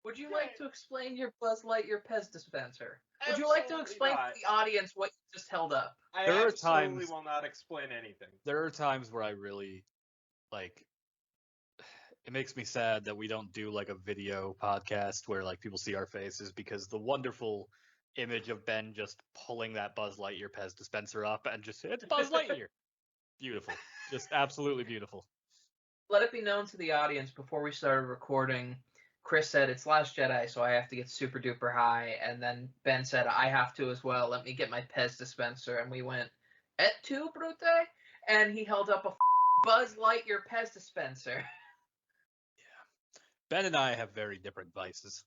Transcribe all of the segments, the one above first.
Would you like to explain your Buzz Lightyear Pez dispenser? Would you Absolutely like to explain not. to the audience what you just held up? I There are absolutely times- will not explain anything. There are times where I really, like, it makes me sad that we don't do, like, a video podcast where, like, people see our faces, because the wonderful image of Ben just pulling that Buzz Lightyear Pez dispenser up and just, it's Buzz Lightyear. Beautiful. Just absolutely beautiful. Let it be known to the audience, before we started recording, Chris said it's Last Jedi, so I have to get super duper high, and then Ben said I have to as well. Let me get my Pez dispenser, and we went, et tu, Brute? And he held up a Buzz Lightyear Pez dispenser. Ben and I have very different vices.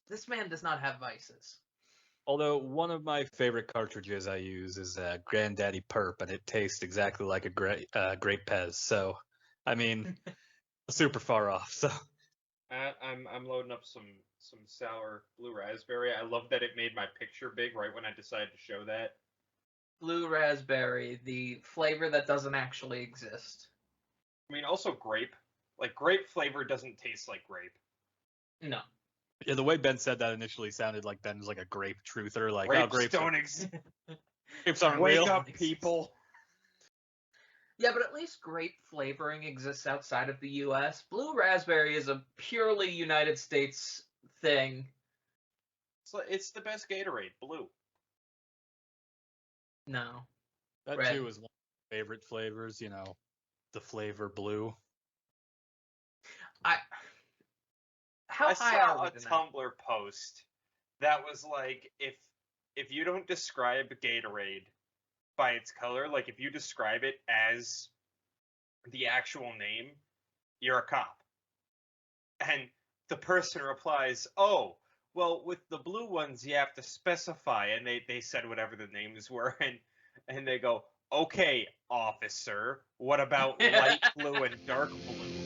This man does not have vices. Although one of my favorite cartridges I use is Granddaddy Perp, and it tastes exactly like a grape Pez. So, I mean, super far off. So, I'm loading up some sour blue raspberry. I love that it made my picture big right when I decided to show that. Blue raspberry, the flavor that doesn't actually exist. I mean, also grape. Like, grape flavor doesn't taste like grape. No. yeah, the way Ben said that initially sounded like Ben was like a grape truther. Like, Grapes oh, grapes don't exist. grapes aren't Wake real. up, people. Yeah, but at least grape flavoring exists outside of the U.S. Blue raspberry is a purely United States thing. It's the best Gatorade, blue. No. That Red. too is one of my favorite flavors. You know, the flavor blue. How I high are saw we a tonight? Tumblr post that was like, if you don't describe Gatorade by its color, like if you describe it as the actual name, you're a cop. And the person replies, "Oh, well, with the blue ones you have to specify," and they said whatever the names were, and they go, "Okay, officer, what about light blue and dark blue?"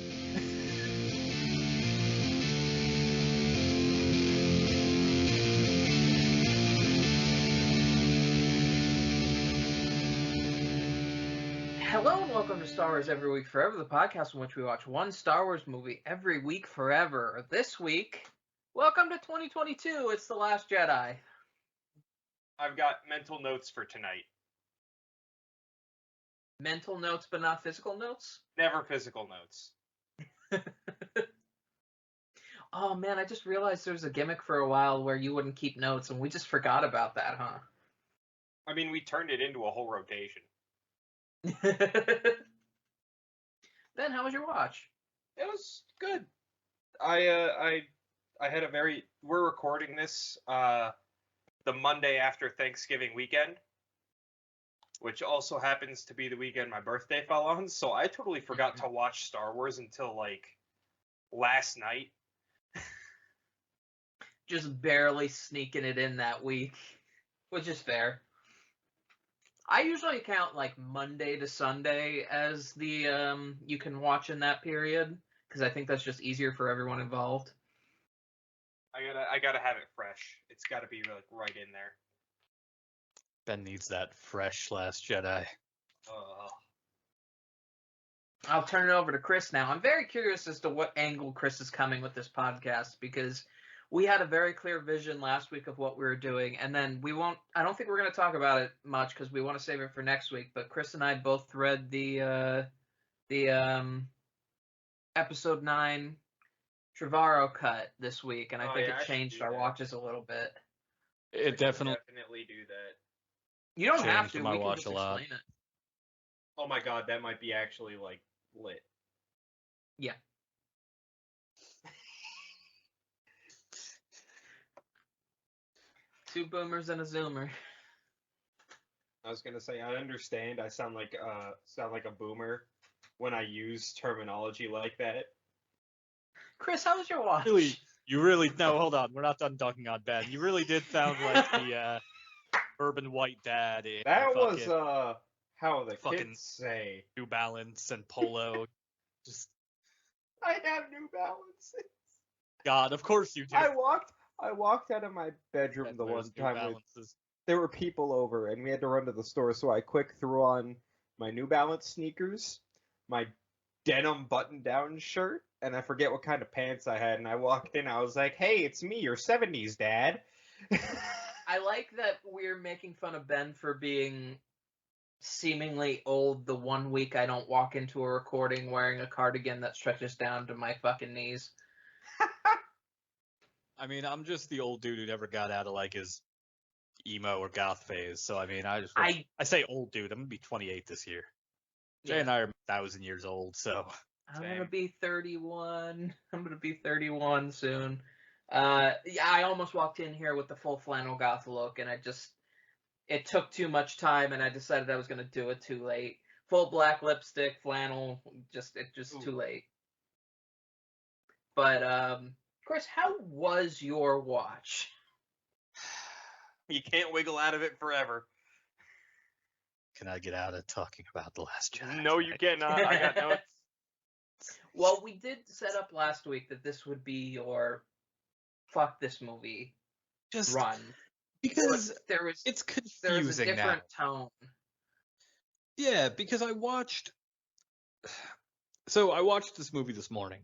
Hello and welcome to Star Wars Every Week Forever, the podcast in which we watch one Star Wars movie every week forever. This week, welcome to 2022. It's The Last Jedi. I've got mental notes for tonight. Mental notes, but not physical notes? Never physical notes. Oh man, I just realized there was a gimmick for a while where you wouldn't keep notes, and we just forgot about that, huh? I mean, we turned it into a whole rotation. Ben, how was your watch? It was good. I had a very. We're recording this the Monday after Thanksgiving weekend, which also happens to be the weekend my birthday fell on. So I totally forgot to watch Star Wars until like last night. Just barely sneaking it in that week, which is fair. I usually count like Monday to Sunday as the you can watch in that period, because I think that's just easier for everyone involved. I gotta have it fresh. It's gotta be like right in there. Ben needs that fresh Last Jedi. I'll turn it over to Chris now. I'm very curious as to what angle Chris is coming with this podcast, because we had a very clear vision last week of what we were doing, and then I don't think we're going to talk about it much because we want to save it for next week, but Chris and I both read the Episode IX Trevorrow cut this week, and I think it changed our watches a little bit. It definitely do that. You don't have changed to. my We can watch just a lot. explain it. Oh my god, that might be actually like lit. Yeah. Two boomers and a zoomer. I was gonna say, I understand. I sound like a boomer when I use terminology like that. Chris, how was your watch? No, hold on. We're not done talking on Ben. You really did sound like the urban white dad in That was fucking how the fucking kids say. New Balance and Polo. Just I have New Balances. God, of course you do. I walked out of my bedroom Ben the one wears New time. Balances. There were people over, and we had to run to the store, so I quick threw on my New Balance sneakers, my denim button-down shirt, and I forget what kind of pants I had, and I walked in, I was like, hey, it's me, your 70s dad. I like that we're making fun of Ben for being seemingly old the 1 week I don't walk into a recording wearing a cardigan that stretches down to my fucking knees. I mean, I'm just the old dude who never got out of like his emo or goth phase. So I mean, I say old dude. I'm gonna be 28 this year. Jay and I are 1,000 years old, so I'm gonna be 31. I'm gonna be 31 soon. Yeah, I almost walked in here with the full flannel goth look, and it took too much time, and I decided I was gonna do it too late. Full black lipstick, flannel, just too late. But Chris, how was your watch? You can't wiggle out of it forever. Can I get out of talking about The Last Jedi? No, you cannot. I got notes. Well, we did set up last week that this would be your fuck this movie Just run. because there it's was confusing a different now. tone. Yeah, because I watched this movie this morning,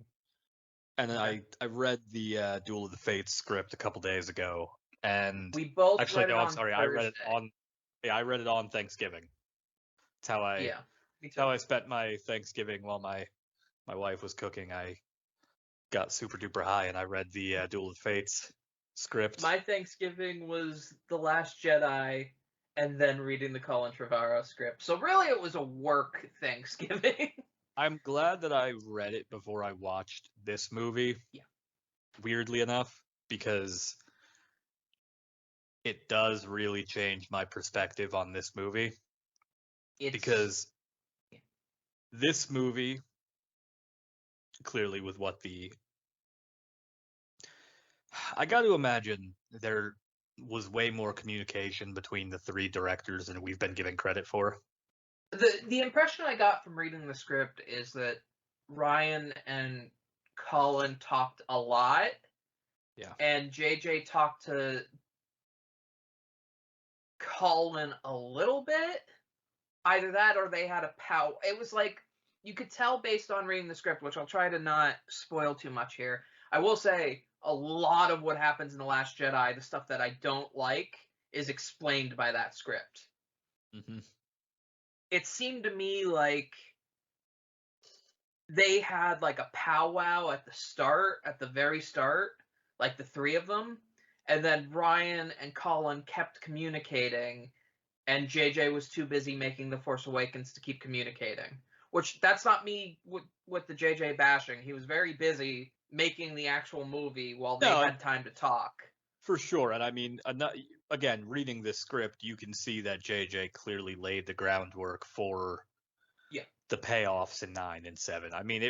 and Okay. I read the Duel of the Fates script a couple days ago, and We both actually read it no, I'm on sorry, Thursday. I read it on Thanksgiving. It's how I me too. how I spent my Thanksgiving while my wife was cooking. I got super duper high, and I read the Duel of the Fates script. My Thanksgiving was The Last Jedi, and then reading the Colin Trevorrow script. So really, it was a work Thanksgiving. I'm glad that I read it before I watched this movie. Yeah. Weirdly enough, because it does really change my perspective on this movie. Because this movie, clearly with what I got to imagine there was way more communication between the three directors than we've been given credit for. The impression I got from reading the script is that Ryan and Colin talked a lot. Yeah. And JJ talked to Colin a little bit. Either that or they had a pow. It was like, you could tell based on reading the script, which I'll try to not spoil too much here. I will say a lot of what happens in The Last Jedi, the stuff that I don't like, is explained by that script. Mm-hmm. It seemed to me like they had like a powwow at the very start, like the three of them, and then Ryan and Colin kept communicating, and JJ was too busy making The Force Awakens to keep communicating. Which, that's not me with the JJ bashing. He was very busy making the actual movie while they had time to talk. For sure, and I mean, again, reading this script, you can see that JJ clearly laid the groundwork for the payoffs in 9 and 7. I mean,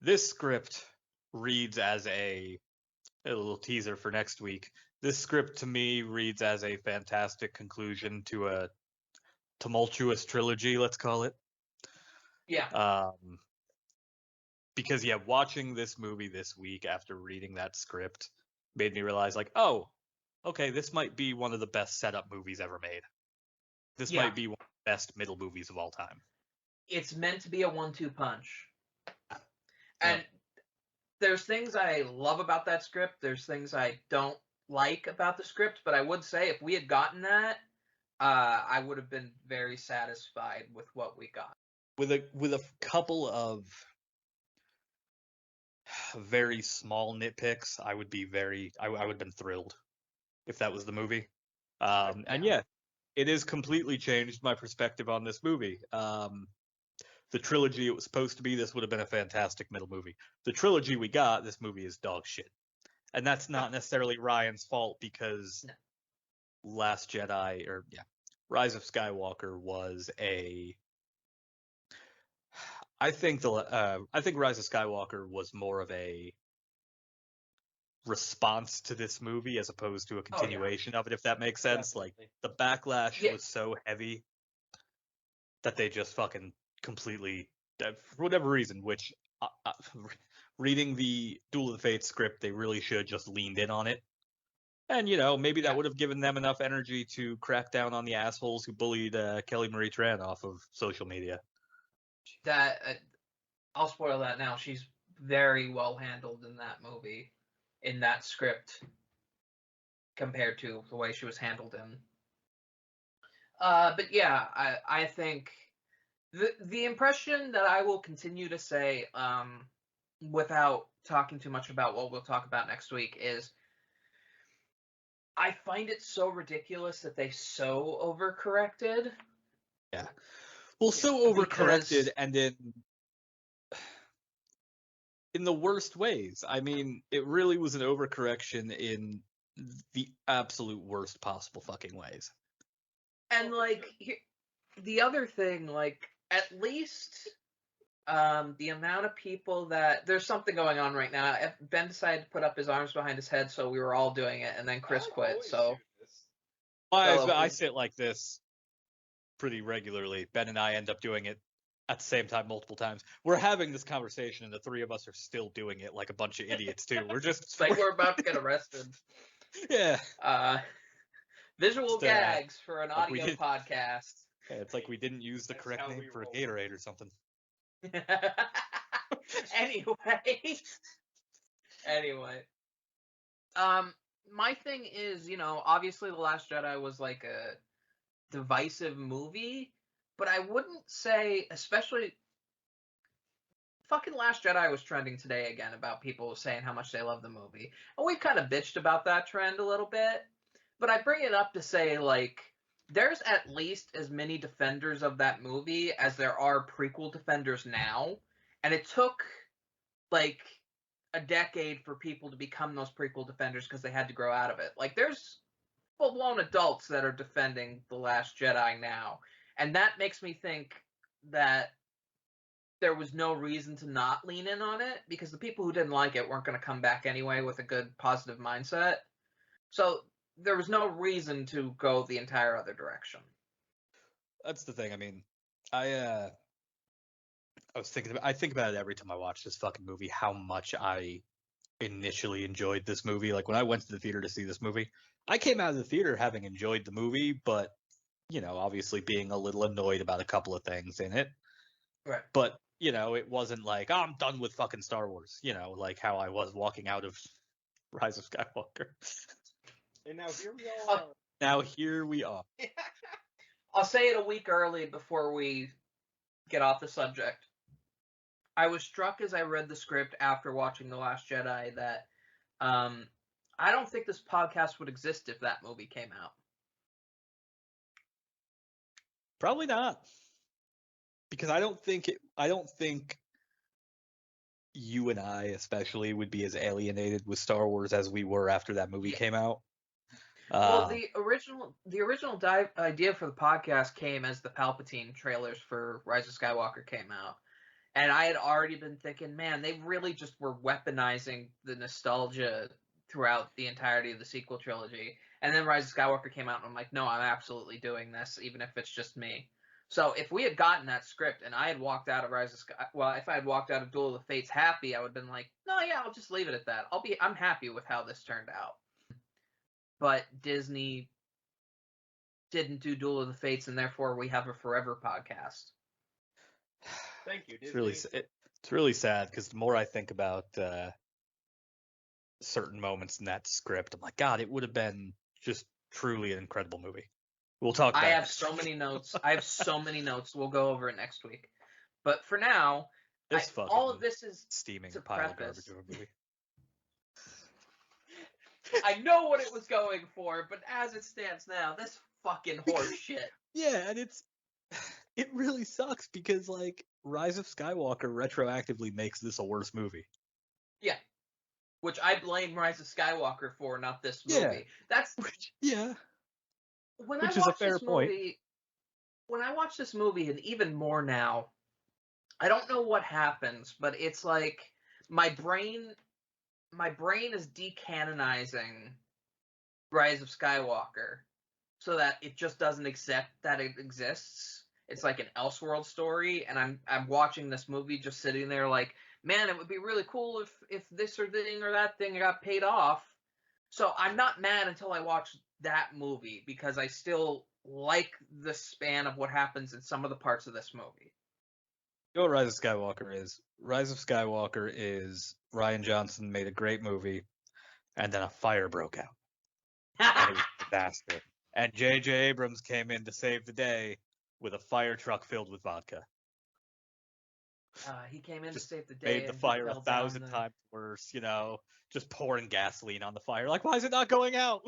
this script reads as a little teaser for next week. This script to me reads as a fantastic conclusion to a tumultuous trilogy, let's call it. Yeah. Because watching this movie this week after reading that script made me realize, like, oh, okay, this might be one of the best setup movies ever made. This might be one of the best middle movies of all time. It's meant to be a 1-2 punch. And there's things I love about that script. There's things I don't like about the script. But I would say if we had gotten that, I would have been very satisfied with what we got. With a couple of very small nitpicks, I would have been thrilled if that was the movie. And it has completely changed my perspective on this movie. The trilogy it was supposed to be, this would have been a fantastic middle movie. The trilogy we got, this movie is dog shit. And that's not necessarily Ryan's fault, because Last Jedi, Rise of Skywalker was I think Rise of Skywalker was more of a response to this movie as opposed to a continuation of it, if that makes sense. Definitely. Like, the backlash was so heavy that they just fucking completely, for whatever reason, which reading the Duel of the Fates script, they really should have just leaned in on it. And, maybe that would have given them enough energy to crack down on the assholes who bullied Kelly Marie Tran off of social media. That I'll spoil that now. She's very well handled in that movie, in that script, compared to the way she was handled in. But yeah, I think the impression that I will continue to say, without talking too much about what we'll talk about next week, is I find it so ridiculous that they so overcorrected. Yeah. Well, so overcorrected, and in the worst ways. I mean, it really was an overcorrection in the absolute worst possible fucking ways. And like the other thing, like at least the amount of people that there's something going on right now. Ben decided to put up his arms behind his head, so we were all doing it, and then Chris quit. So I sit like this pretty regularly. Ben and I end up doing it at the same time multiple times. We're having this conversation, and the three of us are still doing it like a bunch of idiots too. We're just it's like we're about to get arrested. Yeah. Visual gags for an like audio podcast. Yeah, it's like we didn't use the correct name for a Gatorade or something. Anyway. My thing is, obviously The Last Jedi was like a divisive movie, but I wouldn't say, especially fucking Last Jedi was trending today again about people saying how much they love the movie. And we've kind of bitched about that trend a little bit, but I bring it up to say, like, there's at least as many defenders of that movie as there are prequel defenders now, and it took, like, a decade for people to become those prequel defenders because they had to grow out of it. Like, there's full-blown adults that are defending The Last Jedi now, and that makes me think that there was no reason to not lean in on it, because the people who didn't like it weren't going to come back anyway with a good, positive mindset. So there was no reason to go the entire other direction. That's the thing. I mean, I think about it every time I watch this fucking movie, how much I initially enjoyed this movie. Like, when I went to the theater to see this movie, I came out of the theater having enjoyed the movie, but, obviously being a little annoyed about a couple of things in it. Right. But, it wasn't like, oh, I'm done with fucking Star Wars, like how I was walking out of Rise of Skywalker. And now here we are. Now here we are. I'll say it a week early before we get off the subject. I was struck as I read the script after watching The Last Jedi that I don't think this podcast would exist if that movie came out. Probably not. Because I don't think you and I especially would be as alienated with Star Wars as we were after that movie came out. Well, the original idea for the podcast came as the Palpatine trailers for Rise of Skywalker came out. And I had already been thinking, man, they really just were weaponizing the nostalgia throughout the entirety of the sequel trilogy. And then Rise of Skywalker came out, and I'm like, no, I'm absolutely doing this, even if it's just me. So if we had gotten that script and I had walked out of if I had walked out of Duel of the Fates happy, I would have been like, no, yeah, I'll just leave it at that. I'm happy with how this turned out. But Disney didn't do Duel of the Fates, and therefore we have a forever podcast. Thank you, Disney. It's really sad, because the more I think about certain moments in that script, I'm like, God, it would have been just truly an incredible movie. We'll talk about it. I have so many notes. We'll go over it next week. But for now, all of this is steaming to pile of preface. garbage of a movie. I know what it was going for, but as it stands now, this fucking horse shit. Yeah, and it really sucks, because, like, Rise of Skywalker retroactively makes this a worse movie. Yeah. Which I blame Rise of Skywalker for, not this movie. Yeah. Which is a fair point. When I watch this movie, and even more now, I don't know what happens, but it's like my brain is decanonizing Rise of Skywalker so that it just doesn't accept that it exists. It's like an Elseworld story, and I'm watching this movie just sitting there like, man, it would be really cool if this or thing or that thing got paid off. So I'm not mad until I watch that movie, because I still like the span of what happens in some of the parts of this movie. You know what Rise of Skywalker is? Rise of Skywalker is Rian Johnson made a great movie, and then a fire broke out, and it was a disaster. And J.J. Abrams came in to save the day with a fire truck filled with vodka. He came in Just to save the day. made the and fire fell 1,000 down times worse, just pouring gasoline on the fire. Like, why is it not going out?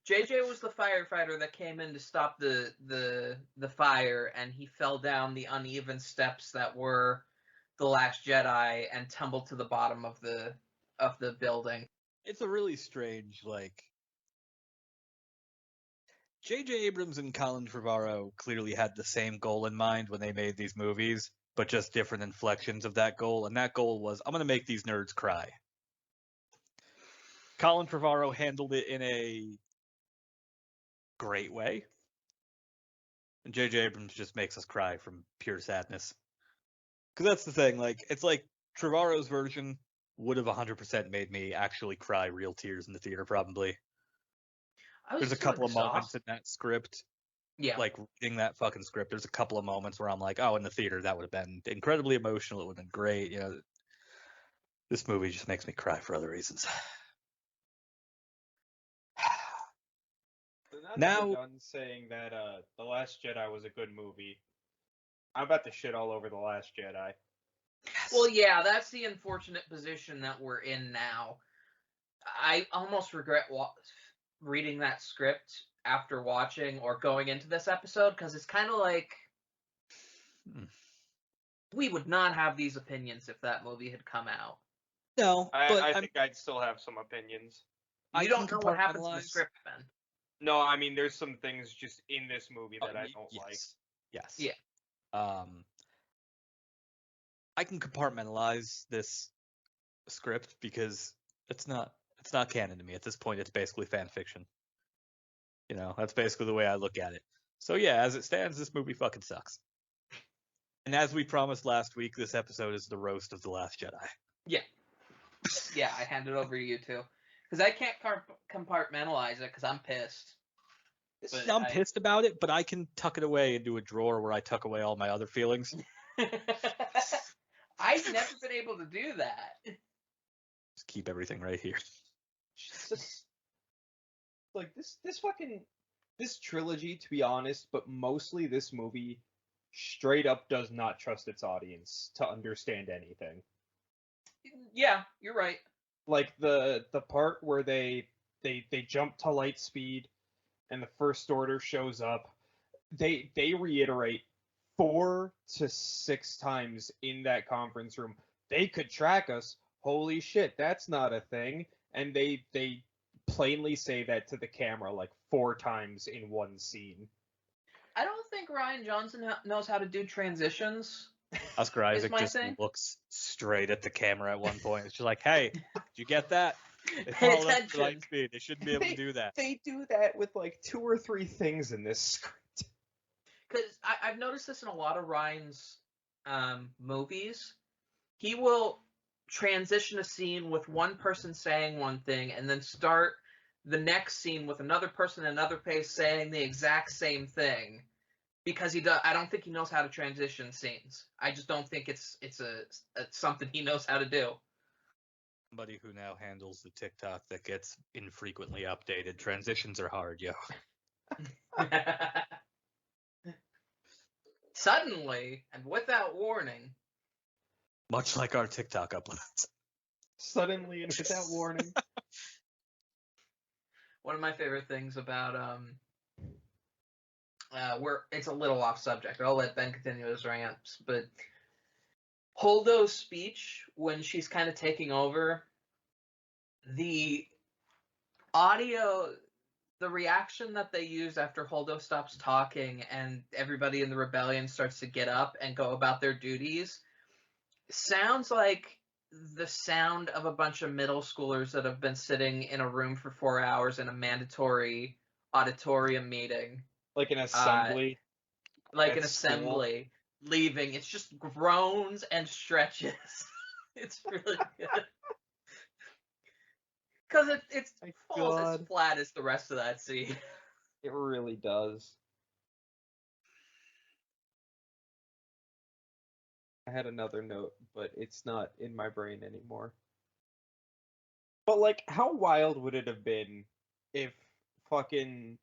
JJ was the firefighter that came in to stop the fire, and he fell down the uneven steps that were The Last Jedi and tumbled to the bottom of the building. It's a really strange, J.J. Abrams and Colin Trevorrow clearly had the same goal in mind when they made these movies, but just different inflections of that goal. And that goal was, I'm going to make these nerds cry. Colin Trevorrow handled it in a great way. And J.J. Abrams just makes us cry from pure sadness. Because that's the thing, it's like Trevorrow's version would have 100% made me actually cry real tears in the theater, probably. There's a couple of moments in that script. Yeah. Like, reading that fucking script, there's a couple of moments where I'm like, oh, in the theater, that would have been incredibly emotional. It would have been great. This movie just makes me cry for other reasons. Now we're done saying that The Last Jedi was a good movie. I'm about to shit all over The Last Jedi. Well, yeah, that's the unfortunate position that we're in now. I almost regret reading that script after watching or going into this episode, because it's kind of like we would not have these opinions if that movie had come out. No, but I think I'd still have some opinions. You don't know what happens in the script, Ben. No, I mean, there's some things just in this movie that I don't like. Yes. Yeah. I can compartmentalize this script because it's not canon to me. At this point, it's basically fan fiction. That's basically the way I look at it. So yeah, as it stands, this movie fucking sucks. And as we promised last week, this episode is the roast of The Last Jedi. Yeah. Yeah, I hand it over to you too. Because I can't compartmentalize it because I'm pissed. I'm pissed about it, but I can tuck it away into a drawer where I tuck away all my other feelings. I've never been able to do that. Just keep everything right here. Jesus. Like this trilogy, to be honest, but mostly this movie, straight up does not trust its audience to understand anything. Yeah, you're right. Like the part where they jump to light speed and the First Order shows up, they reiterate 4 to 6 times in that conference room, they could track us. Holy shit, that's not a thing. And they plainly say that to the camera like 4 times in one scene. I don't think Rian Johnson knows how to do transitions. Oscar Isaac just looks straight at the camera at one point. It's just like, hey, did you get that? They followed up to light speed. They shouldn't be able to do that. They do that with like 2 or 3 things in this script. Because I've noticed this in a lot of Ryan's movies. He will transition a scene with one person saying one thing and then start the next scene with another person at another pace saying the exact same thing. Because I don't think he knows how to transition scenes. I just don't think it's something he knows how to do. Somebody who now handles the TikTok that gets infrequently updated. Transitions are hard, yo. Suddenly, and without warning. Much like our TikTok uploads. Suddenly and without warning. One of my favorite things about it's a little off subject. I'll let Ben continue his rants, but Holdo's speech when she's kind of taking over, the audio, the reaction that they use after Holdo stops talking and everybody in the rebellion starts to get up and go about their duties, sounds like the sound of a bunch of middle schoolers that have been sitting in a room for 4 hours in a mandatory auditorium meeting. Like an assembly. Assembly. Leaving. It's just groans and stretches. It's really good. Because it falls as flat as the rest of that scene. It really does. I had another note, but it's not in my brain anymore. But like, how wild would it have been if fucking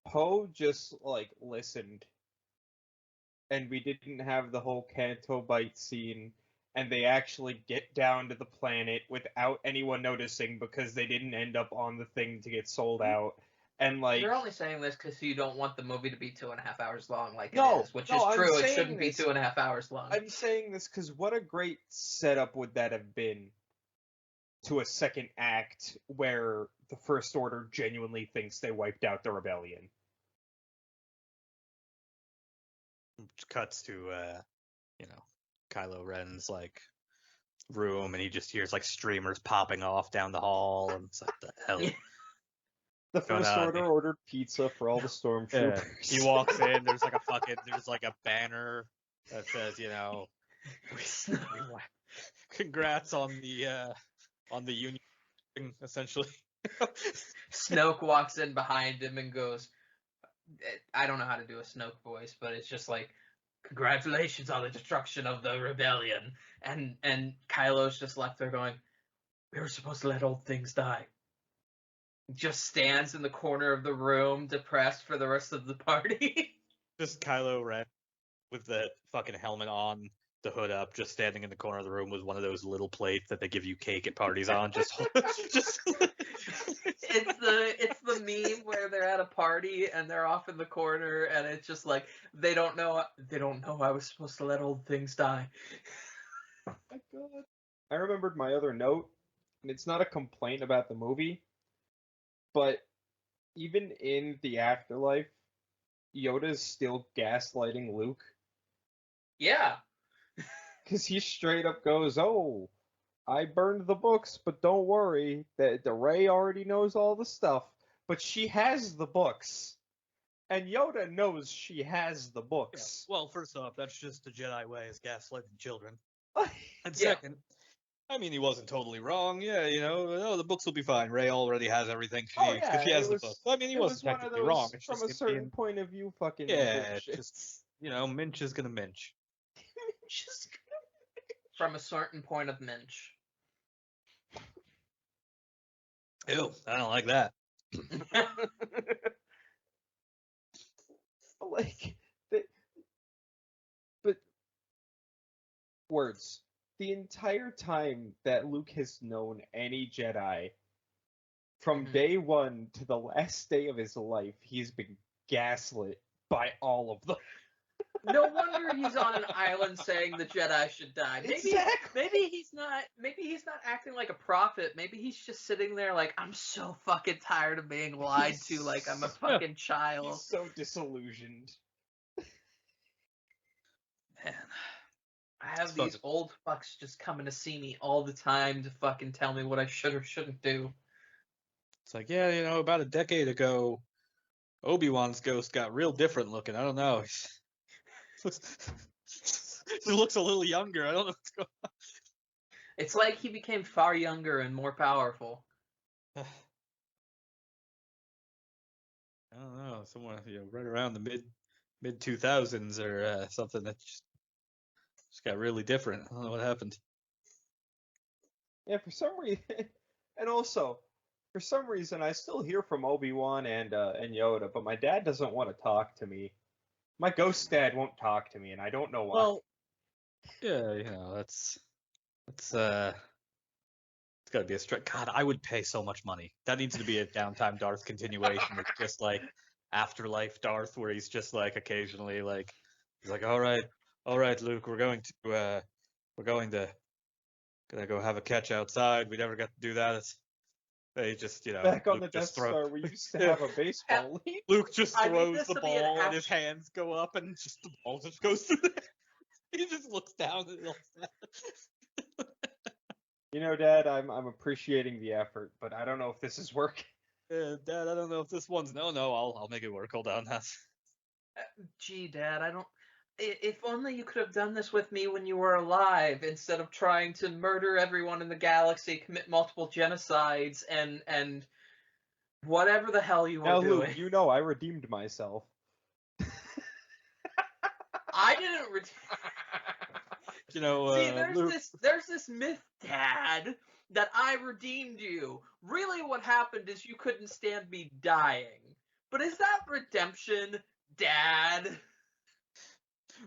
Poe just like listened and we didn't have the whole Canto Bite scene and they actually get down to the planet without anyone noticing because they didn't end up on the thing to get sold out. And like, You're only saying this because you don't want the movie to be 2.5 hours long, like No, it is, which no, is I'm true. It saying shouldn't be this- 2.5 hours long. I'm saying this because what a great setup would that have been to a second act where the First Order genuinely thinks they wiped out the rebellion. Which cuts to Kylo Ren's like room, and he just hears like streamers popping off down the hall, and it's like, the hell. Yeah. The Going First on, Order man. ordered pizza for all the Yeah. stormtroopers. He walks in. There's like a banner that says, congrats on the union, essentially. Snoke walks in behind him and goes, I don't know how to do a Snoke voice, but it's just like, congratulations on the destruction of the rebellion. And Kylo's just left there going, we were supposed to let old things die. Just stands in the corner of the room, depressed for the rest of the party. Just Kylo Ren with the fucking helmet on, the hood up, just standing in the corner of the room with one of those little plates that they give you cake at parties on. Just It's the meme where they're at a party and they're off in the corner and it's just like they don't know I was supposed to let old things die. Oh my God. I remembered my other note, and it's not a complaint about the movie, but even in the afterlife, Yoda's still gaslighting Luke. Yeah. Because he straight up goes, oh, I burned the books, but don't worry, the Rey already knows all the stuff, but she has the books. And Yoda knows she has the books. Well, first off, that's just the Jedi way, is gaslighting children. Yeah. And second, I mean, he wasn't totally wrong. Yeah, the books will be fine. Rey already has everything she needs because she has the book. I mean, he wasn't one of technically those, wrong. It's from just a him certain being, point of view, fucking yeah, bullshit. it's just Minch is gonna minch. Just From a certain point of Minch. Ew, I don't like that. like, but words. The entire time that Luke has known any Jedi, from Mhm. day one to the last day of his life, he's been gaslit by all of them. No wonder he's on an island saying the Jedi should die. Exactly. Maybe he's not acting like a prophet. Maybe he's just sitting there like, I'm so fucking tired of being lied to like I'm a fucking child. He's so disillusioned. Man. I have these old fucks just coming to see me all the time to fucking tell me what I should or shouldn't do. It's like, yeah, about a decade ago, Obi-Wan's ghost got real different looking. I don't know. He looks a little younger. I don't know what's going on. It's like he became far younger and more powerful. I don't know. Someone, right around the mid 2000s or something that just got really different. I don't know what happened. Yeah, for some reason, and also for some reason, I still hear from Obi-Wan and Yoda, but my dad doesn't want to talk to me. My ghost dad won't talk to me, and I don't know why. Well, yeah, that's it's got to be a straight. God, I would pay so much money. That needs to be a Downtime Darth continuation. It's just like Afterlife Darth, where he's just like occasionally like he's like, all right, Luke, we're going to gonna go have a catch outside. We never got to do that. They just Back on Luke the Death just throw- Star, we used to have a baseball league. Luke just I need throws this the to be an ball and his hands go up and just the ball just goes through there. He just looks down and Dad, I'm appreciating the effort, but I don't know if this is working. Dad, I don't know if this one's no, I'll make it work. Hold on. Gee, Dad, I don't. If only you could have done this with me when you were alive, instead of trying to murder everyone in the galaxy, commit multiple genocides, and whatever the hell you were Now, doing. Luke, I redeemed myself. I didn't. You know, See, Luke, there's this myth, Dad, that I redeemed you. Really, what happened is you couldn't stand me dying. But is that redemption, Dad?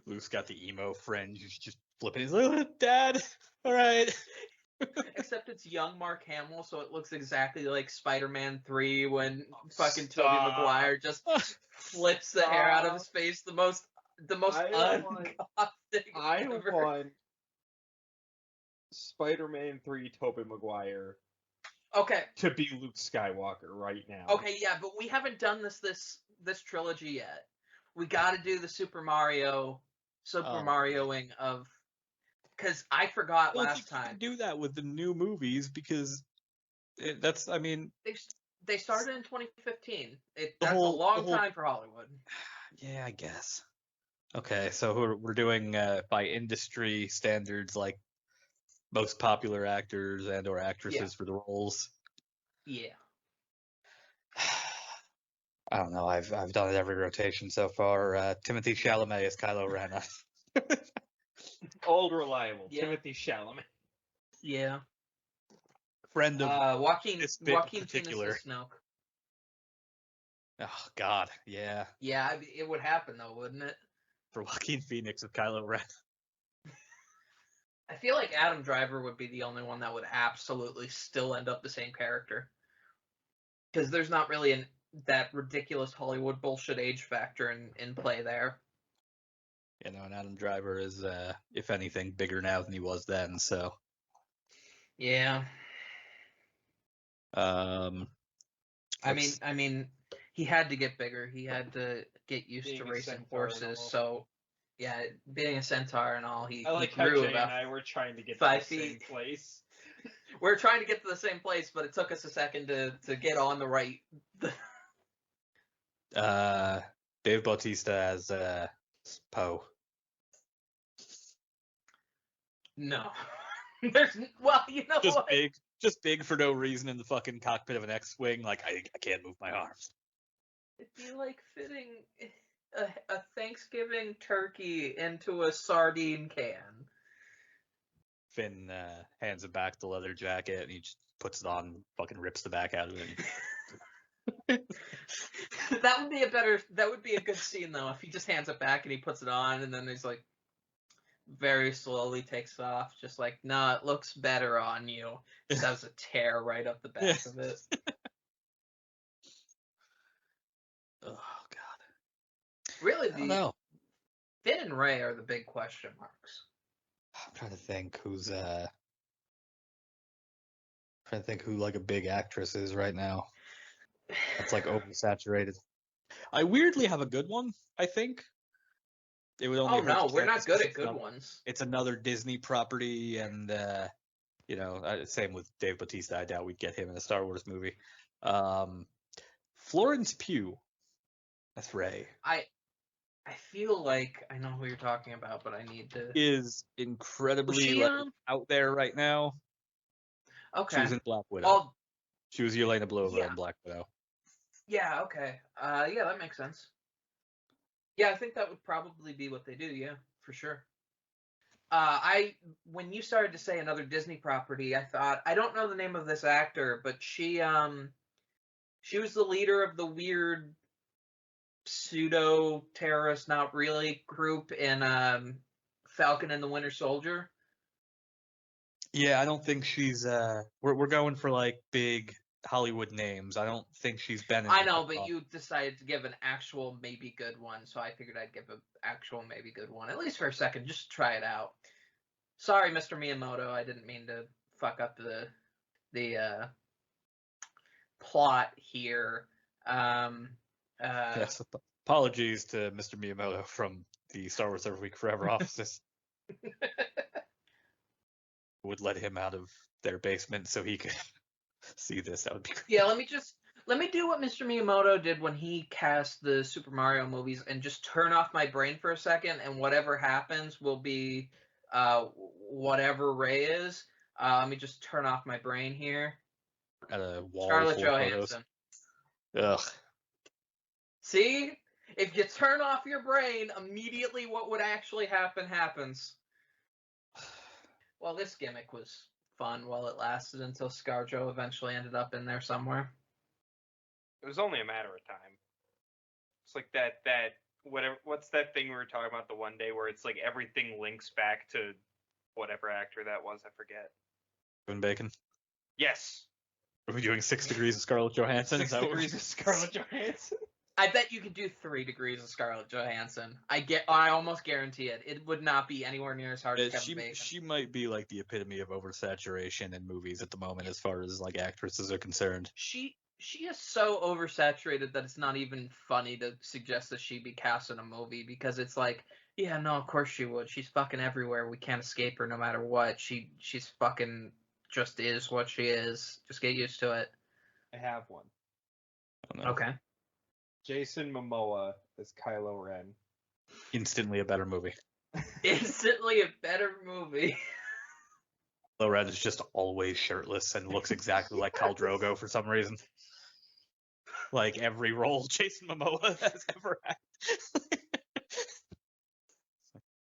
Luke's got the emo fringe. He's just flipping his little Dad. All right. Except it's young Mark Hamill, so it looks exactly like Spider-Man 3 when fucking Tobey Stop. Maguire just flips the hair out of his face. The most uncaustic I ever. want Spider-Man 3 Tobey Maguire Okay, to be Luke Skywalker right now. okay, yeah, but we haven't done this trilogy yet. We got to do the Super Marioing of, because I forgot I don't last think you time. can do that with the new movies because that's, I mean, They started in 2015. That's The a whole- long the whole- time for Hollywood. yeah, I guess. Okay, so we're doing by industry standards, like most popular actors and or actresses for the roles. Yeah. I don't know. I've done it every rotation so far. Timothy Chalamet is Kylo Ren. Old reliable. Yeah. Timothy Chalamet. Yeah. Friend of Joaquin this bit in Phoenix particular. is Snoke. Oh God, yeah. Yeah, it would happen though, wouldn't it? For Joaquin Phoenix with Kylo Ren. I feel like Adam Driver would be the only one that would absolutely still end up the same character. Because there's not really that ridiculous Hollywood bullshit age factor in play there. You know, and Adam Driver is, if anything, bigger now than he was then. So, Yeah. I let's- mean, he had to get bigger. He had to get used Being to a racing centaur and horses. all. So, yeah, being a centaur and all, he I like how grew Jay about and I were trying to get to 5 the same feet. place. We're trying to get to the same place, but it took us a second to get on the right. Dave Bautista as Poe. No. There's well, you know Just what? big for no reason in the fucking cockpit of an X-wing. Like I can't move my arms. It'd be like fitting a Thanksgiving turkey into a sardine can. Finn hands him back the leather jacket and he just puts it on, fucking rips the back out of it. That would be a good scene though, if he just hands it back and he puts it on and then he's like very slowly takes it off, just like, nah, it looks better on you. Just has a tear right up the back of it. Oh God. Really, I don't know. Finn and Rey are the big question marks. I'm trying to think who like a big actress is right now. That's like oversaturated. I weirdly have a good one, I think. It would only Oh hurt no, to we're say not this good 'cause at good ones. It's another Disney property, and you know, same with Dave Bautista. I doubt we'd get him in a Star Wars movie. Florence Pugh, that's Rey, I feel like I know who you're talking about, but I need to. is incredibly she, out there right now. Okay. She was in Black Widow. Oh, She was Yelena Belova Yeah. in Black Widow. yeah. Okay. Yeah, that makes sense. Yeah, I think that would probably be what they do. Yeah, for sure. When you started to say another Disney property, I thought, I don't know the name of this actor, but she was the leader of the weird pseudo terrorist, not really group in Falcon and the Winter Soldier. Yeah, I don't think she's. We're going for like big Hollywood names. I don't think she's been in. I know, but you decided to give an actual maybe good one, so I figured I'd give an actual maybe good one, at least for a second, just to try it out. Sorry, Mr. Miyamoto, I didn't mean to fuck up the plot here. Yes, apologies to Mr. Miyamoto from the Star Wars Every Week Forever offices. Would let him out of their basement so he could see this. That would be great. Yeah, let me do what Mr. Miyamoto did when he cast the Super Mario movies and just turn off my brain for a second, and whatever happens will be whatever Rey is. Let me just turn off my brain here. At a wall Scarlett full of photos. Johansson. Ugh. See? If you turn off your brain, immediately what would actually happen happens. Well, this gimmick was fun while it lasted until ScarJo eventually ended up in there somewhere. It was only a matter of time. It's like that whatever. What's that thing we were talking about the one day where it's like everything links back to whatever actor that was? I forget. Kevin Bacon. Yes. Are we doing 6 Degrees of Scarlett Johansson? 6 Degrees of Scarlett Johansson. I bet you could do 3 Degrees of Scarlett Johansson. I almost guarantee it. It would not be anywhere near as hard as Kevin Bacon. She might be like the epitome of oversaturation in movies at the moment, as far as like actresses are concerned. She is so oversaturated that it's not even funny to suggest that she be cast in a movie, because it's like, yeah, no, of course she would. She's fucking everywhere. We can't escape her no matter what. She's fucking just is what she is. Just get used to it. I have one. Okay. Jason Momoa as Kylo Ren. Instantly a better movie. Instantly a better movie. Kylo Ren is just always shirtless and looks exactly like Khal Drogo for some reason. Like every role Jason Momoa has ever had.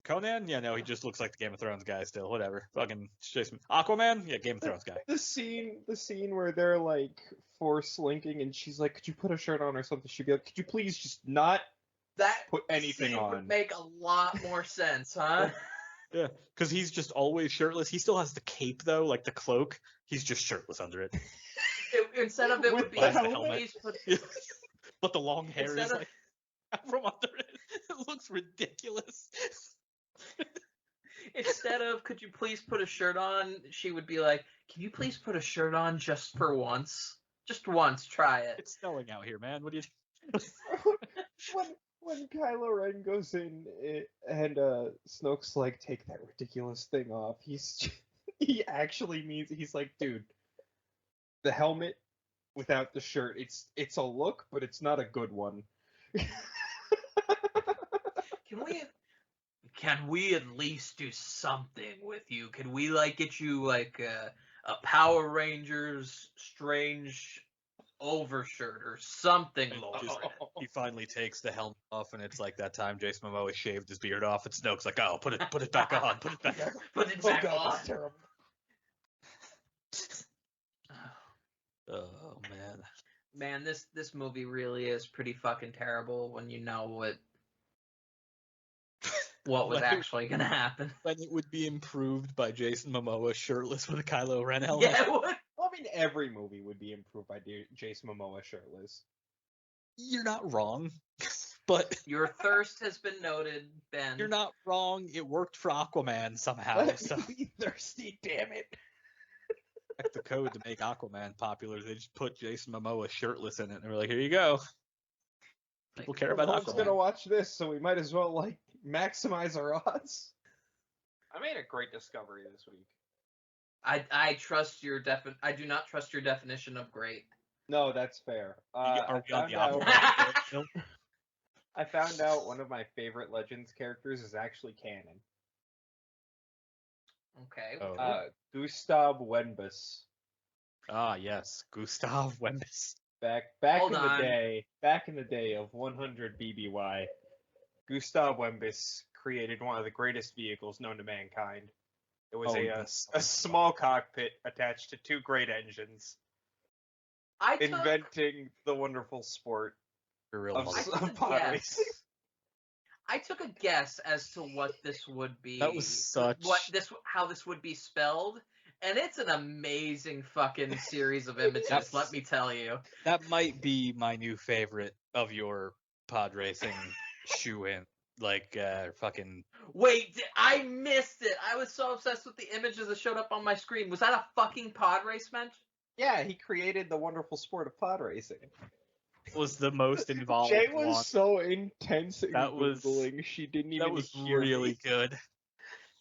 Conan? Yeah, no, he just looks like the Game of Thrones guy still. Whatever. Fucking Jason. Aquaman? Yeah, Game of Thrones guy. The scene where they're like force linking and she's like, could you put a shirt on or something? She'd be like, could you please just not That put anything scene on? would make a lot more sense, huh? Yeah, because he's just always shirtless. He still has the cape, though, like the cloak. He's just shirtless under it. Instead of it With would be the like, helmet. please put But the long hair Instead is of- like from under it. It looks ridiculous. Instead of, could you please put a shirt on, she would be like, can you please put a shirt on just for once? Just once, try it. It's snowing out here, man. What do you? when Kylo Ren goes in and Snoke's like, take that ridiculous thing off, he actually means, he's like, dude, the helmet without the shirt, it's a look, but it's not a good one. Can we at least do something with you? Can we like get you like a Power Rangers strange overshirt or something, Lord? He finally takes the helmet off, and it's like that time Jason Momoa shaved his beard off, and Snoke's like, "Oh, put it back on, put it back on." Put it Oh back god, on. that's terrible. Oh man. Man, this movie really is pretty fucking terrible when you know what was actually gonna happen. When it would be improved by Jason Momoa shirtless with a Kylo Ren helmet. Yeah, it would. Well, I mean, every movie would be improved by Jason Momoa shirtless. You're not wrong, but Your thirst has been noted, Ben. you're not wrong. It worked for Aquaman somehow. Let So me be thirsty, damn it. cracked the code to make Aquaman popular. They just put Jason Momoa shirtless in it, and they were like, "Here you go." People care about No one's Aquaman. gonna watch this, so we might as well like maximize our odds. I made a great discovery this week. I trust your I do not trust your definition of great. No, that's fair. Are we on the out- Aquaman? I found out one of my favorite Legends characters is actually canon. Okay. Oh. Gustav Wenbus. Ah, yes, Gustav Wembus. Back Hold in on. the day of 100 BBY, Gustav Wembus created one of the greatest vehicles known to mankind. It was Oh, a small cockpit attached to 2 great engines, I took, inventing the wonderful sport You're real of, I mother- took a of pod guess. racing. I took a guess as to what this would be. That was such- how this would be spelled, and it's an amazing fucking series of images. Let me tell you. That might be my new favorite of your pod racing shoe-in. Like, fucking... Wait, I missed it. I was so obsessed with the images that showed up on my screen. Was that a fucking pod race mention? Yeah, he created the wonderful sport of pod racing. was the most involved Jay was one. so intense in That was- Googling, she didn't even That was hear really me. good.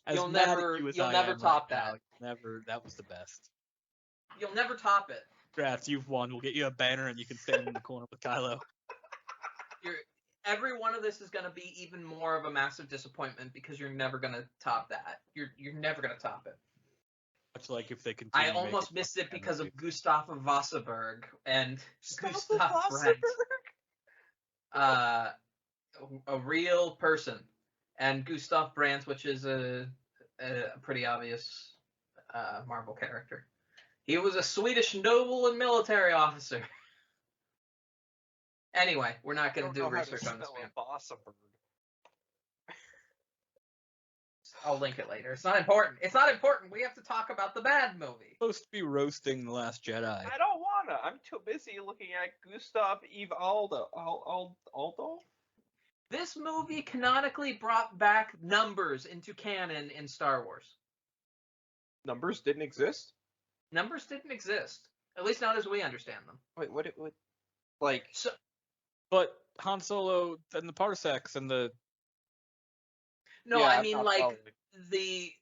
As You'll mad at never- you as you'll I never am top right that. now, never. That was the best. You'll never top it. Congrats, you've won. We'll get you a banner and you can stand in the corner with Kylo. Every one of this is going to be even more of a massive disappointment because you're never going to top that. You're never going to top it. Much like if they continue. I almost missed it because of Gustav Wasserberg and Gustav Wasserberg? Brandt. A real person. And Gustav Brandt, which is a pretty obvious Marvel character. He was a Swedish noble and military officer. Anyway, we're not going to do research on this man. I'll link it later. It's not important. It's not important. We have to talk about the bad movie. Supposed to be roasting The Last Jedi. I don't wanna. I'm too busy looking at Gustav Eve Aldo. This movie canonically brought back numbers into canon in Star Wars. Numbers didn't exist? Numbers didn't exist. At least not as we understand them. Wait, what? Like, So, But Han Solo and the parsecs and the no, yeah, I I'm mean not like following. the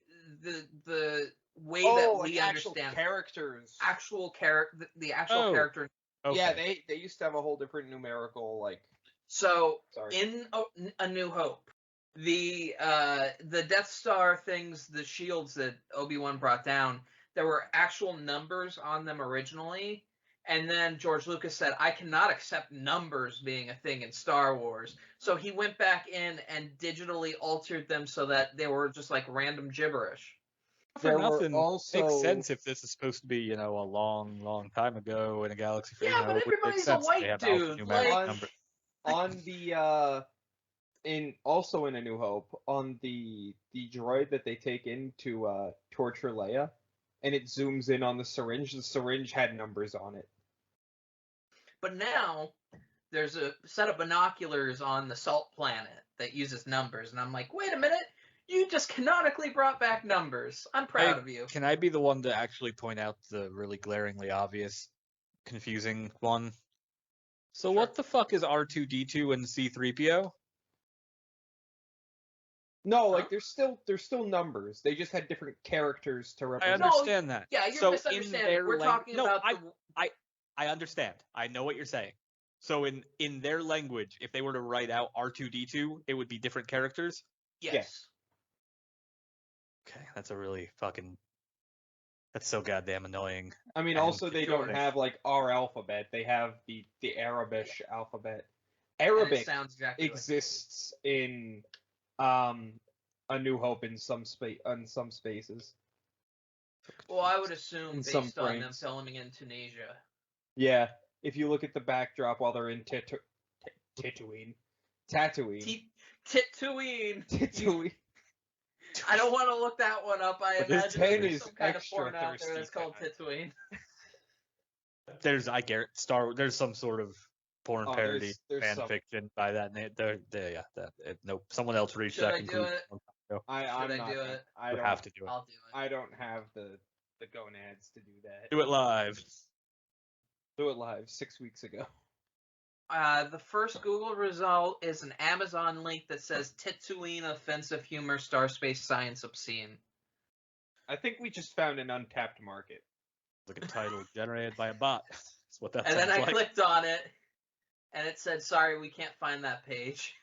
way that we like actual understand characters. actual character, the actual Oh. character. okay. Yeah, they used to have a whole different numerical like. So Sorry. in A New Hope, the Death Star things, the shields that Obi-Wan brought down, there were actual numbers on them originally, and then George Lucas said, I cannot accept numbers being a thing in Star Wars. So he went back in and digitally altered them so that they were just like random gibberish. For There were nothing, also- makes sense if this is supposed to be, a long, long time ago in a galaxy. Yeah, but it would make everybody's a sense if they white have dude, alphanumeric like- numbers. On the in A New Hope, on the droid that they take in to torture Leia, and it zooms in on the syringe had numbers on it. But now there's a set of binoculars on the Salt Planet that uses numbers, and I'm like, wait a minute, you just canonically brought back numbers. I'm proud of you. Can I be the one to actually point out the really glaringly obvious, confusing one? So Sure. what the fuck is R2-D2 and C-3PO? No, like Huh? there's still numbers. They just had different characters to I represent. understand that. Yeah, you're So in misunderstanding. their We're talking no, about I understand. I know what you're saying. So in their language, if they were to write out R2-D2, it would be different characters? yes. Okay, that's a really fucking... That's so goddamn annoying. I mean, And also they don't sure. have like our alphabet. They have the Arabish alphabet. And it Arabic sounds exactly like exists in A New Hope in some spaces. Well, I would assume In based some on them frames. filming in Tunisia. Yeah, if you look at the backdrop while they're in Tatooine. Tatooine. Tatooine. I don't want to look that one up. I But this imagine pen there's is some kind of extra porn out there thirsty that's called tonight. Tatooine. There's some sort of porn Oh, parody there's fan some. fiction by that name. Nope. Someone else reached Should that I do conclusion. it? I'm Should I not do gonna- it? I You don't have to do it. I'll do it. I don't have the gonads to do that. Do it live. Do it live 6 weeks ago. The first Google result is an Amazon link that says Tatooine offensive humor star space science obscene. I think we just found an untapped market. Like a title generated by a bot. That's what that And then sounds I like. clicked on it, and it said, sorry, we can't find that page.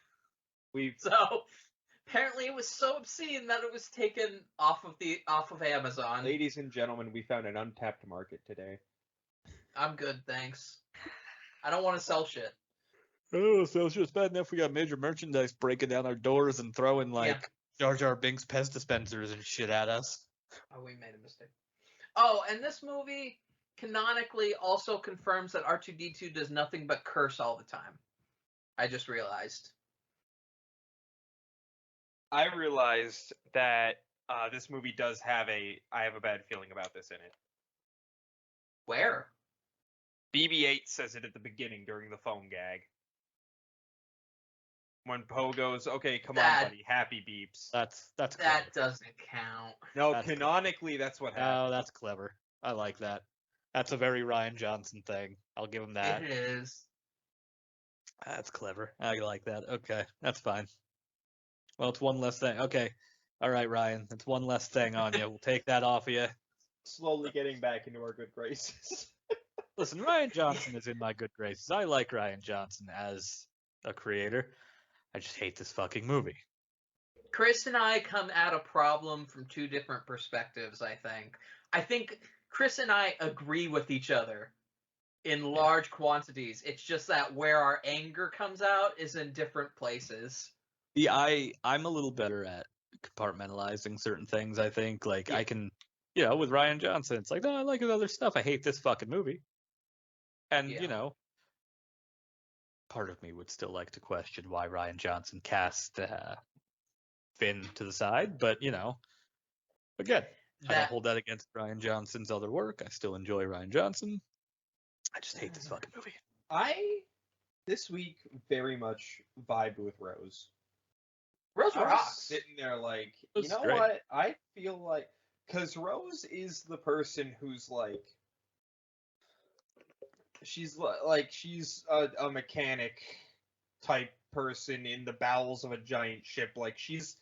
We've So apparently it was so obscene that it was taken off of Amazon. ladies and gentlemen, we found an untapped market today. I'm good, thanks. I don't want to sell shit. Oh, so it's just bad enough we got major merchandise breaking down our doors and throwing like Jar Jar Binks Pez dispensers and shit at us. Oh, we made a mistake. Oh, and this movie canonically also confirms that R2-D2 does nothing but curse all the time. I just realized. I realized that this movie does have I have a bad feeling about this in it. Where? BB-8 says it at the beginning during the phone gag. When Poe goes, okay, come That- on, buddy, happy beeps. That's That clever. doesn't count. No, that's- canonically, that's what happened. Oh, that's clever. I like that. That's a very Ryan Johnson thing. I'll give him that. It is. That's clever. I like that. Okay, that's fine. Well, it's one less thing. Okay. All right, Ryan. That's one less thing on you. We'll take that off of you. Slowly getting back into our good graces. Listen, Ryan Johnson is in my good graces. I like Ryan Johnson as a creator. I just hate this fucking movie. Chris and I come at a problem from two different perspectives, I think. I think Chris and I agree with each other in large quantities. It's just that where our anger comes out is in different places. See, I'm a little better at compartmentalizing certain things, I think. Like, Yeah. I can, with Ryan Johnson, it's like, no, I like his other stuff. I hate this fucking movie. And, Yeah. Part of me would still like to question why Ryan Johnson cast Finn to the side, but, again, I don't hold that against Ryan Johnson's other work. I still enjoy Ryan Johnson. I just hate this fucking movie. This week, very much vibed with Rose. Rose I was rocks. sitting there like, Rose you know is great. what? I feel like, because Rose is the person who's like, she's a mechanic type person in the bowels of a giant ship. Like she's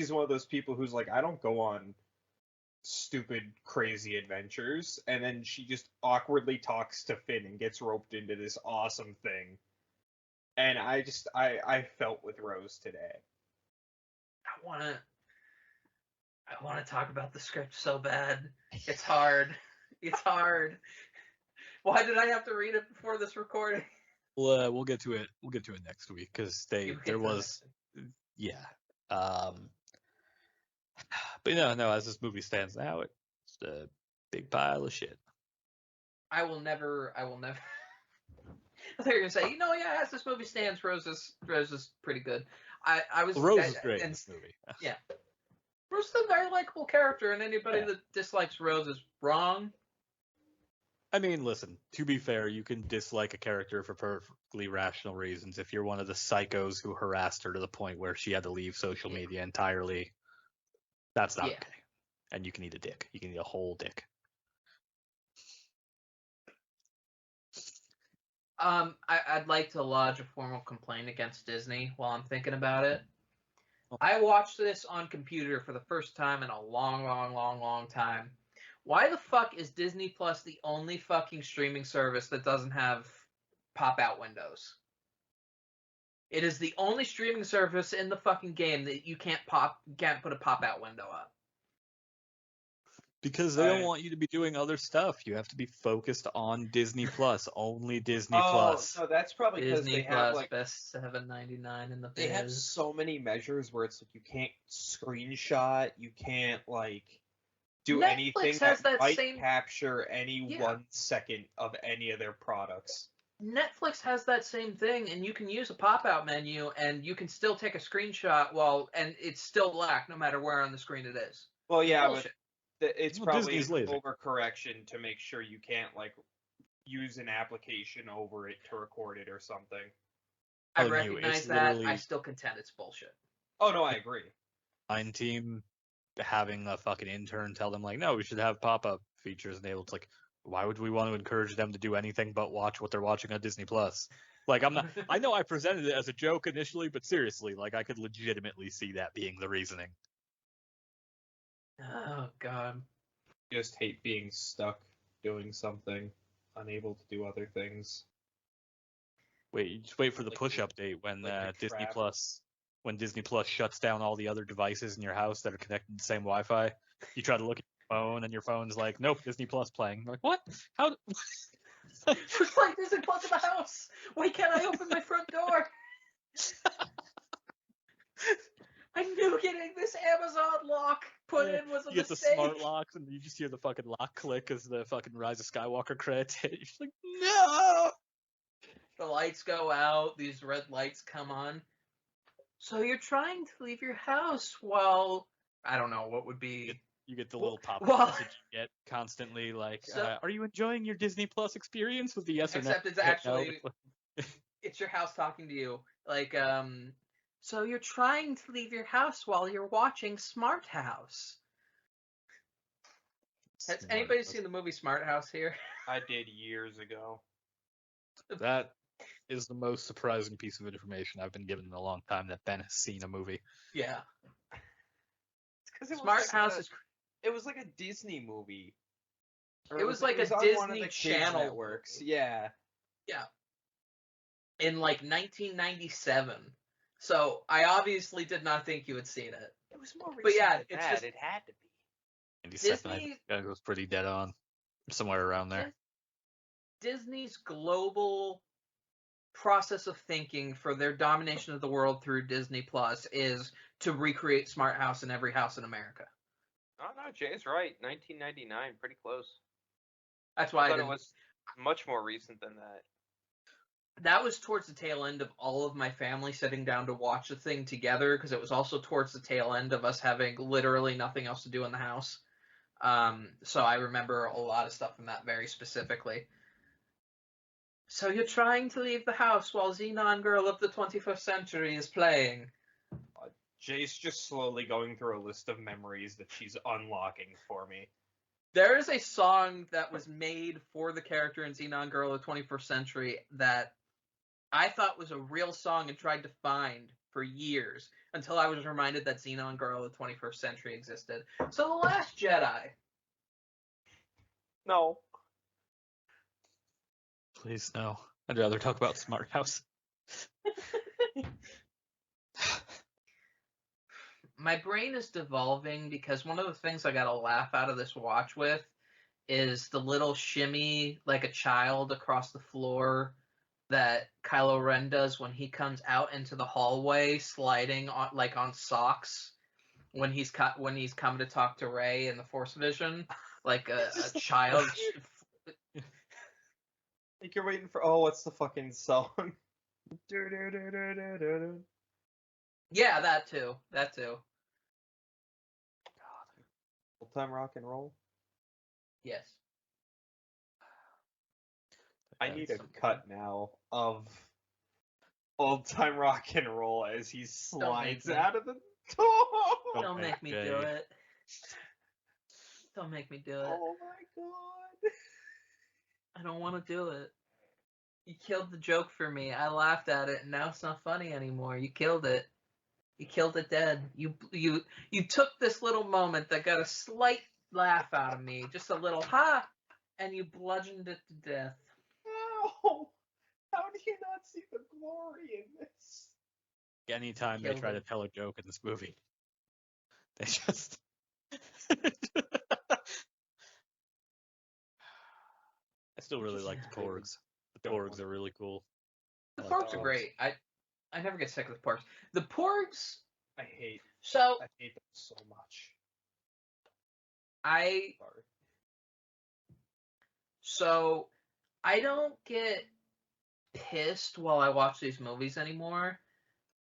one of those people who's like, I don't go on stupid, crazy adventures, and then she just awkwardly talks to Finn and gets roped into this awesome thing. And I felt with Rose today. I wanna talk about the script so bad. It's hard. It's hard. Why did I have to read it before this recording? Well, we'll get to it. We'll get to it next week because there was, yeah. But no. As this movie stands now, it's a big pile of shit. I will never. I thought you were gonna say, as this movie stands, Rose is pretty good. I was. Rose is great in this movie. Yeah. Rose is a very likable character, and anybody that dislikes Rose is wrong. I mean, listen, to be fair, you can dislike a character for perfectly rational reasons. If you're one of the psychos who harassed her to the point where she had to leave social media entirely, that's not okay. And you can eat a dick. You can eat a whole dick. I'd like to lodge a formal complaint against Disney while I'm thinking about it. I watched this on computer for the first time in a long, long, long, long time. Why the fuck is Disney Plus the only fucking streaming service that doesn't have pop-out windows? It is the only streaming service in the fucking game that you can't put a pop-out window up. Because they don't want you to be doing other stuff. You have to be focused on Disney Plus, only Disney Plus. Oh, no, that's probably because Disney they Plus have like best $7.99 in the biz. They have so many measures where it's like you can't screenshot, you can't like do Netflix anything has that might same... capture any 1 second of any of their products. Netflix has that same thing, and you can use a pop-out menu, and you can still take a screenshot and it's still black no matter where on the screen it is. Well, yeah, Bullshit. but it's probably Disney's an lazy. overcorrection to make sure you can't like use an application over it to record it or something. I recognize that. I still contend it's bullshit. Oh no, I agree. Mine team having a fucking intern tell them like, no, we should have pop-up features enabled. It's like, why would we want to encourage them to do anything but watch what they're watching on Disney Plus? Like, I'm not. I know I presented it as a joke initially, but seriously, like, I could legitimately see that being the reasoning. Oh god. Just hate being stuck doing something, unable to do other things. Wait, you just wait for the push update when Disney Plus shuts down all the other devices in your house that are connected to the same Wi-Fi. You try to look at your phone, and your phone's like, nope, Disney Plus playing. You're like, what? How? Who's playing Disney Plus in the house? Why can't I open my front door? I knew getting this Amazon lock put in was a you get mistake. the smart locks, and you just hear the fucking lock click as the fucking Rise of Skywalker credits hit. You're just like, no! The lights go out. These red lights come on. So you're trying to leave your house while... I don't know, what would be... You get the little pop-up message you get constantly, like, are you enjoying your Disney Plus experience with the yes or no? Except it's actually... it's your house talking to you. Like, so you're trying to leave your house while you're watching Smart House. Has anybody seen the movie Smart House here? I did years ago. That is the most surprising piece of information I've been given in a long time, that Ben has seen a movie. Yeah. Because Smart House is... It was like a Disney movie. It was like a Disney Channel networks. Yeah. Yeah. In like 1997. So I obviously did not think you had seen it. It was more recent but yeah, than it's that. just... It had to be. 97, I think that was pretty dead on. Somewhere around there. Disney's global process of thinking for their domination of the world through Disney Plus is to recreate Smart House in every house in America. Oh no, Jay's right. 1999, pretty close. That's why I thought it was much more recent than that. that was towards the tail end of all of my family sitting down to watch the thing together, because it was also towards the tail end of us having literally nothing else to do in the house. So I remember a lot of stuff from that very specifically. So you're trying to leave the house while Xenon Girl of the 21st Century is playing. Jay's just slowly going through a list of memories that she's unlocking for me. There is a song that was made for the character in Xenon Girl of the 21st Century that I thought was a real song and tried to find for years until I was reminded that Xenon Girl of the 21st Century existed. So The Last Jedi. No. Please no. I'd rather talk about Smart House. My brain is devolving because one of the things I got a laugh out of this watch with is the little shimmy like a child across the floor that Kylo Ren does when he comes out into the hallway, sliding on like on socks when he's come to talk to Rey in the Force Vision, like a child. Like you're waiting for what's the fucking song? Yeah, that too. Old time rock and roll. Yes. I need a cut now of old time rock and roll as he slides out of the door. Don't make me do it. Don't make me do it. Oh my god. I don't want to do it. You killed the joke for me. I laughed at it, and now it's not funny anymore. You killed it. You killed it dead. You took this little moment that got a slight laugh out of me, just a little ha, and you bludgeoned it to death. No. How do you not see the glory in this? Anytime they Killed try him. to tell a joke in this movie, they just. I still really like the porgs. The porgs are really cool. The I like porgs are great. I never get sick of the porgs. The porgs. I hate So them so much. I Sorry. So I don't get pissed while I watch these movies anymore.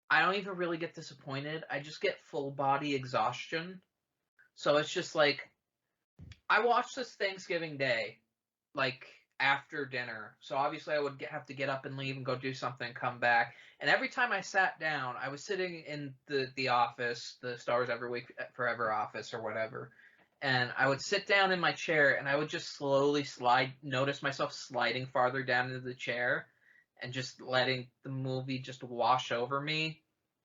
I don't even really get disappointed. I just get full body exhaustion. So it's just like I watched this Thanksgiving Day, like after dinner. So obviously I would have to get up and leave and go do something, come back. And every time I sat down, I was sitting in the office, the Star Wars Every Week Forever office or whatever. And I would sit down in my chair and I would just slowly notice myself sliding farther down into the chair and just letting the movie just wash over me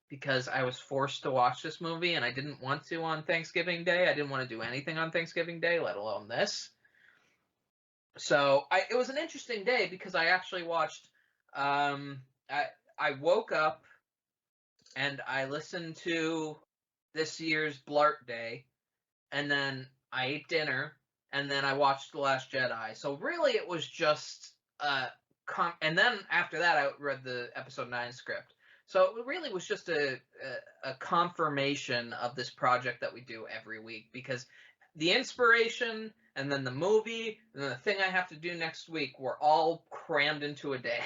because I was forced to watch this movie and I didn't want to on Thanksgiving Day. I didn't want to do anything on Thanksgiving Day, let alone this. So it was an interesting day because I actually watched, I woke up and I listened to this year's Blart Day, and then I ate dinner, and then I watched The Last Jedi. So really it was just, and then after that I read the Episode IX script. So it really was just a confirmation of this project that we do every week, because the inspiration and then the movie and then the thing I have to do next week were all crammed into a day.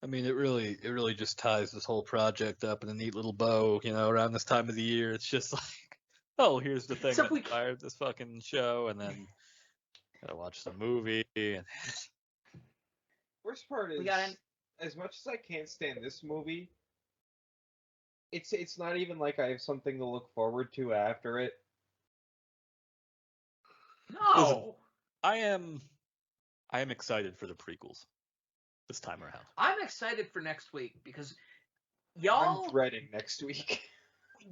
I mean, it really just ties this whole project up in a neat little bow, around this time of the year. It's just like, oh, here's the thing that inspired this fucking show, and then gotta watch the movie. And Worst part is, as much as I can't stand this movie, it's not even like I have something to look forward to after it. No. Listen, I am excited for the prequels this time around. I'm excited for next week because y'all. I'm dreading next week.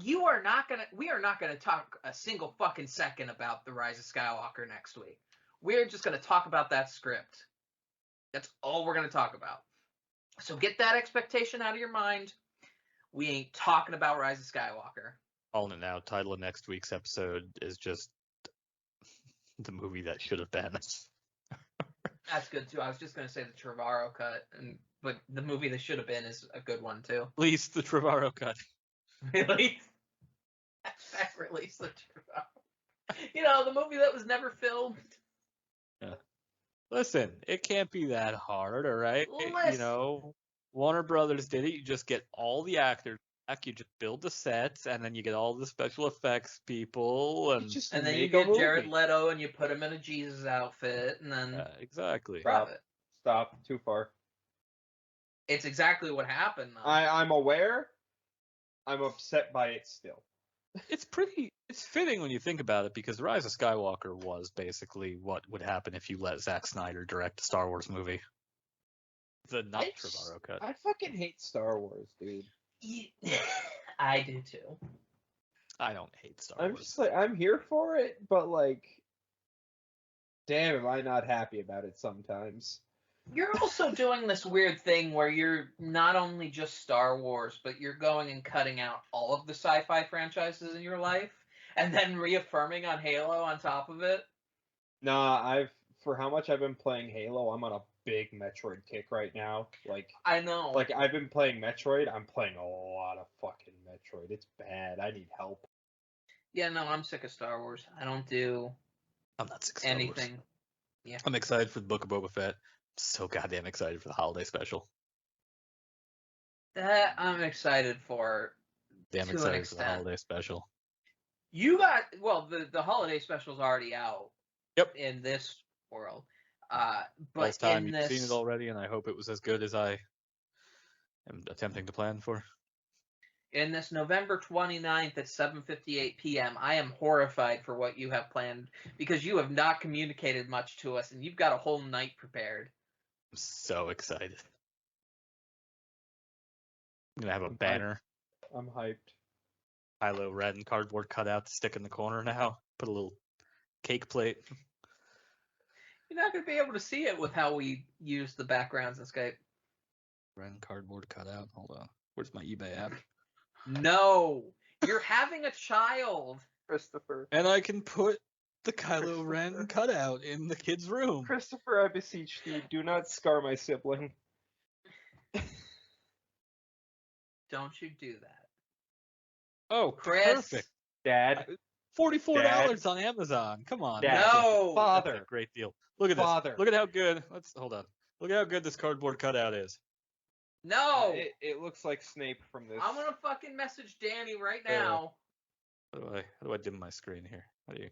We are not gonna talk a single fucking second about The Rise of Skywalker next week. We're just gonna talk about that script. That's all we're gonna talk about. So get that expectation out of your mind. We ain't talking about Rise of Skywalker. Calling it now. Title of next week's episode is just the movie that should have been. That's good too. I was just gonna say the Trevorrow cut, but the movie that should have been is a good one too. At least the Trevorrow cut. Really? release the Trevorrow. You know, the movie that was never filmed. Listen, it can't be that hard, all right? Listen. Warner Brothers did it. You just get all the actors back. You just build the sets, and then you get all the special effects people, and then you get Jared Leto, and you put him in a Jesus outfit, and then exactly. Stop. Too far. It's exactly what happened, though. I'm aware. I'm upset by it still. It's fitting when you think about it, because Rise of Skywalker was basically what would happen if you let Zack Snyder direct a Star Wars movie. The not Trevorrow cut. I fucking hate Star Wars, dude. I do too. I don't hate Star I'm Wars. just like, I'm here for it, but like, damn, am I not happy about it sometimes. You're also doing this weird thing where you're not only just Star Wars, but you're going and cutting out all of the sci-fi franchises in your life, and then reaffirming on Halo on top of it. Nah, for how much I've been playing Halo, I'm on a big Metroid kick right now. Like, I know. Like, I've been playing Metroid. I'm playing a lot of fucking Metroid. It's bad. I need help. Yeah, no, I'm sick of Star Wars. I don't do I'm not sick of Star anything. Wars. Yeah. I'm excited for the Book of Boba Fett. I'm so goddamn excited for the holiday special. That I'm excited for. Damn to an excited for the extent. holiday special. You got the holiday special's already out. Yep. In this world, but Last time in you've this, seen it already, and I hope it was as good as I am attempting to plan for. in this November 29th at 7:58 p.m., I am horrified for what you have planned, because you have not communicated much to us, and you've got a whole night prepared. I'm so excited. I'm gonna have a banner. I'm hyped. Kylo Ren cardboard cutout to stick in the corner now. Put a little cake plate. You're not going to be able to see it with how we use the backgrounds in Skype. Ren cardboard cutout. Hold on. Where's my eBay app? No! You're having a child! Christopher. And I can put the Kylo Ren cutout in the kid's room. Christopher, I beseech thee, do not scar my sibling. Don't you do that. Oh, Chris. perfect. Dad. $44 on Amazon. Come on. Dad. No! Father. That's a great deal. Look at this. Father. Look at how good. Hold on. Look at how good this cardboard cutout is. No! It looks like Snape from this. I'm gonna fucking message Danny right now. How do I dim my screen here? How do you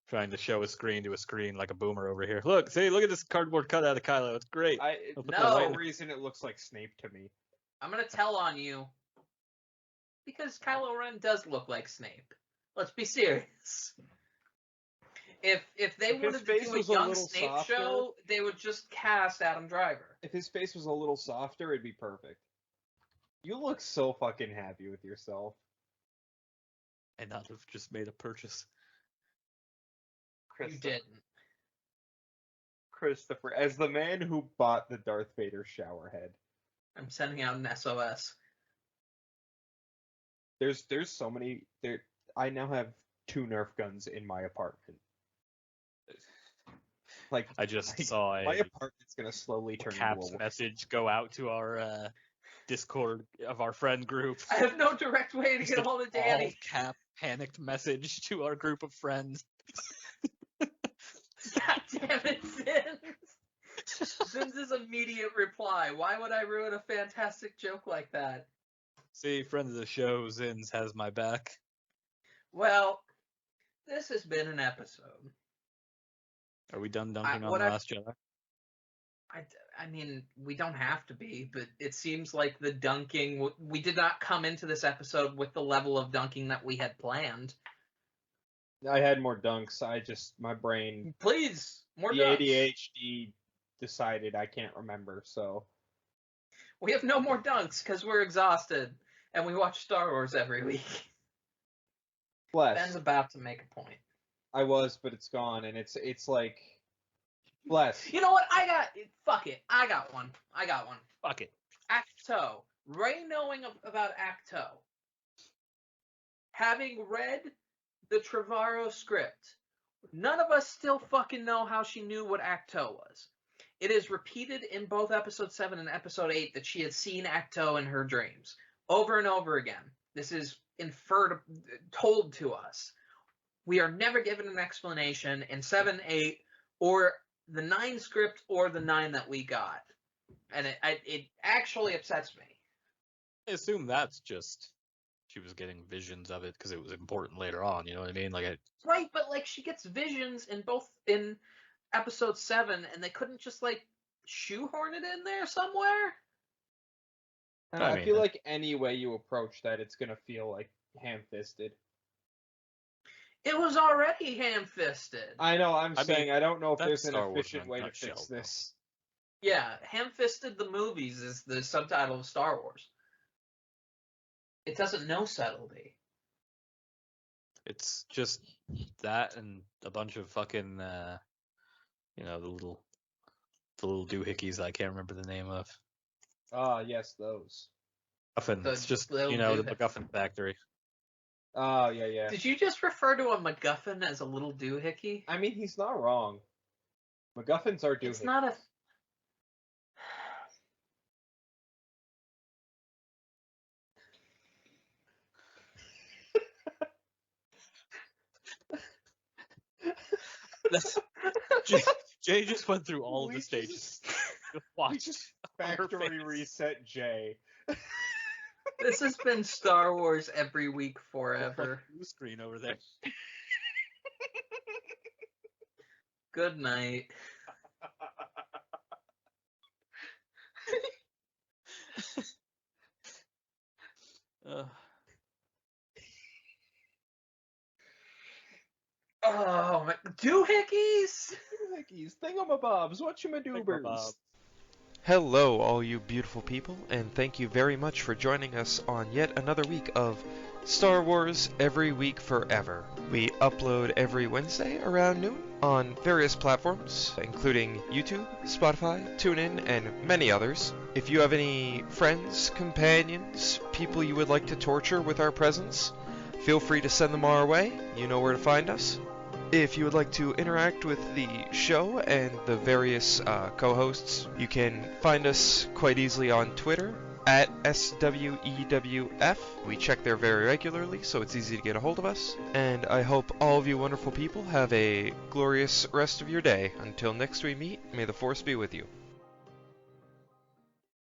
trying to show a screen to a screen like a boomer over here? Look at this cardboard cutout of Kylo. It's great. For No. some reason it looks like Snape to me. I'm gonna tell on you. Because Kylo Ren does look like Snape. Let's be serious. If they If his wanted to face do a was a young little Snape softer- show, they would just cast Adam Driver. If his face was a little softer, it'd be perfect. You look so fucking happy with yourself. And not have just made a purchase. You didn't. Christopher, as the man who bought the Darth Vader shower head. I'm sending out an SOS. There's so many. I now have 2 Nerf guns in my apartment. Like, I just saw my a apartment's gonna slowly turn caps into a message go out to our Discord of our friend group. I have no direct way to Just get a an hold of Danny. all cap panicked message to our group of friends. God damn it, Zins. Zins' immediate reply. Why would I ruin a fantastic joke like that? See, friend of the show, Zins has my back. Well, this has been an episode. Are we done dunking on what The I've- Last Jedi? I mean, we don't have to be, but it seems like the dunking, we did not come into this episode with the level of dunking that we had planned. I had more dunks. My brain, Please, more the dunks. ADHD decided I can't remember, so. We have no more dunks because we're exhausted and we watch Star Wars every week. Bless. Ben's about to make a point. I was, but it's gone, and it's like. Bless. You know what? Fuck it. I got one. Fuck it. Acto. Ray knowing about Acto. Having read the Trevorrow script, none of us still fucking know how she knew what Acto was. It is repeated in both episode 7 and episode 8 that she had seen Acto in her dreams. Over and over again. This is told to us. We are never given an explanation in 7, 8, or the 9 script, or the 9 that we got. And it actually upsets me. I assume that's just she was getting visions of it because it was important later on. You know what I mean? Right, but like she gets visions in episode 7, and they couldn't just like shoehorn it in there somewhere. And I I mean, feel like any way you approach that, it's gonna feel like ham-fisted. It was already ham-fisted. I know. I mean, don't know if that's there's an Star Wars in efficient a way to nutshell, fix though. this. Yeah, ham-fisted the movies is the subtitle of Star Wars. It doesn't know subtlety. It's just that and a bunch of fucking, the little doohickeys I can't remember the name of. Ah, yes, those. MacGuffin. It's just, the little MacGuffin factory. Oh, yeah. Did you just refer to a MacGuffin as a little doohickey? I mean, he's not wrong. MacGuffins are doohickeys. It's not a... Jay just went through all of We the just- stages. We Watch. just on her factory face. reset Jay. This has been Star Wars every week forever. Blue screen over there. Good night. Oh my... Doohickeys? Doohickeys, thingamabobs, whatchamadoobers. Thingamabob. Hello, all you beautiful people, and thank you very much for joining us on yet another week of Star Wars Every Week Forever. We upload every Wednesday around noon on various platforms, including YouTube, Spotify, TuneIn, and many others. If you have any friends, companions, people you would like to torture with our presence, feel free to send them our way. You know where to find us. If you would like to interact with the show and the various co-hosts, you can find us quite easily on Twitter at SWEWF. We check there very regularly, so it's easy to get a hold of us. And I hope all of you wonderful people have a glorious rest of your day. Until next we meet, may the Force be with you.